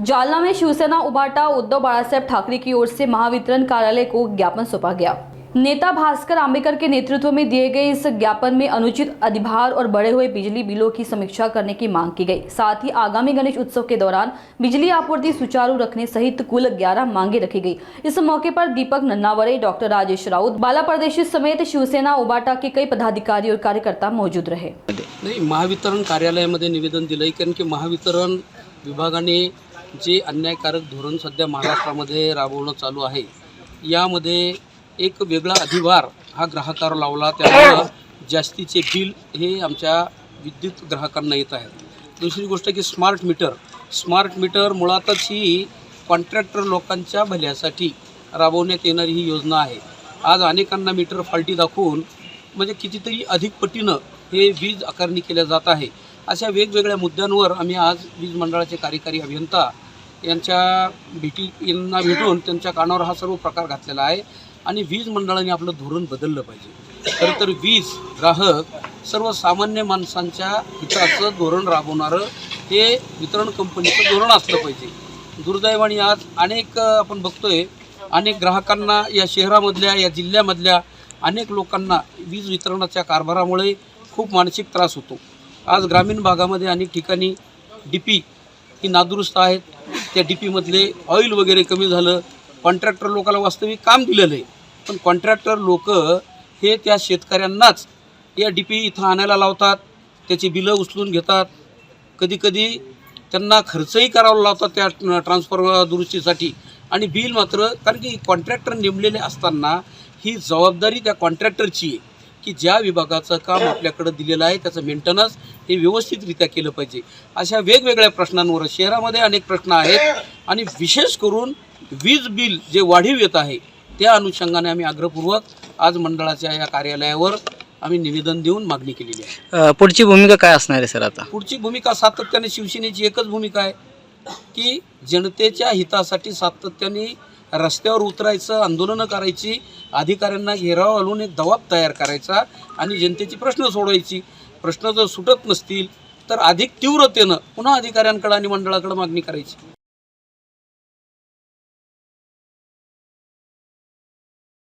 जालना में शिवसेना उभाटा उद्धव बाळासाहेब ठाकरे की ओर से महावितरण कार्यालय को ज्ञापन सौंपा गया। नेता भास्कर आंबेडकर के नेतृत्व में दिए गए इस ज्ञापन में अनुचित अधिभार और बढ़े हुए बिजली बिलों की समीक्षा करने की मांग की गई। साथ ही आगामी गणेश उत्सव के दौरान बिजली आपूर्ति सुचारू रखने सहित कुल 11 मांगे रखी गई। इस मौके पर दीपक नन्नावरे, डॉक्टर राजेश राउत, बाला परदेशी समेत शिवसेना उभाटा के कई पदाधिकारी और कार्यकर्ता मौजूद रहे। नाही, महावितरण कार्यालयामध्ये निवेदन दिलंय कारण की महावितरण विभागाने जे अन्यायकारक धोरण सध्या महाराष्ट्रामध्ये राबवणं चालू आहे, यामध्ये एक वेगळा अधिभार हा ग्राहकावर लावला, त्यामुळे जास्तीचे बिल हे आमच्या विद्युत ग्राहकांना येत आहेत। दुसरी गोष्ट की स्मार्ट मीटर मुळातच ही कॉन्ट्रॅक्टर लोकांच्या भल्यासाठी राबवण्यात येणारी ही योजना आहे। आज अनेकांना मीटर फॉल्टी दाखवून म्हणजे कितीतरी अधिक पटीनं हे वीज आकारणी केल्या जात आहे। अशा वेगवेगळ्या मुद्द्यांवर आम्ही आज वीज मंडळाचे कार्यकारी अभियंता यांना भेटून त्यांच्या कानावर हा सर्व प्रकार घातलेला आहे आणि वीज मंडळाने आपलं धोरण बदललं पाहिजे। खरं तर वीज ग्राहक सर्वसामान्य माणसांच्या हिताचं धोरण राबवणारं हे वितरण कंपनीचं धोरण असलं पाहिजे। दुर्दैवाने आज अनेक आपण बघतोय, अनेक ग्राहकांना या शहरामधल्या या जिल्ह्यामधल्या अनेक लोकांना वीज वितरणाच्या कारभारामुळे खूप मानसिक त्रास होतो। आज ग्रामीण भागामध्ये अनेक ठिकाणी डीपी ही नादुरुस्त आहेत, त्या डीपीमधले ऑइल वगैरे कमी झालं। कॉन्ट्रॅक्टर लोकांना वास्तविक काम दिलेलं आहे, पण कॉन्ट्रॅक्टर लोक हे त्या शेतकऱ्यांनाच या डीपी इथं आणायला लावतात, त्याची बिलं उचलून घेतात, कधीकधी त्यांना खर्चही करावा लावतात त्या ट्रान्सफॉर्मर दुरुस्तीसाठी आणि बिल मात्र, कारण की कॉन्ट्रॅक्टर नेमलेले असताना ही जबाबदारी त्या कॉन्ट्रॅक्टरची आहे की ज्या विभागाचं काम आपल्याकडे दिलेलं आहे त्याचं मेंटेनन्स हे व्यवस्थितरित्या केलं पाहिजे। अशा वेगवेगळ्या प्रश्नांवर शहरामध्ये अनेक प्रश्न आहेत आणि विशेष करून वीज बिल जे वाढीव येत आहे त्या अनुषंगाने आम्ही आग्रहपूर्वक आज मंडळाच्या या कार्यालयावर आम्ही निवेदन देऊन मागणी केलेली आहे। पुढची भूमिका काय असणार आहे सर? आता पुढची भूमिका सातत्याने शिवसेनेची एकच भूमिका आहे की जनतेच्या हितासाठी सातत्याने रस्त्यावर उतरायचं, आंदोलनं करायची, अधिकाऱ्यांना घेराव घालून एक दबाव तयार करायचा आणि जनतेची प्रश्न सोडवायची। प्रश्न जर सुटत नसतील तर अधिक तीव्रतेनं पुन्हा अधिकाऱ्यांकडे आणि मंडळाकडे मागणी करायची।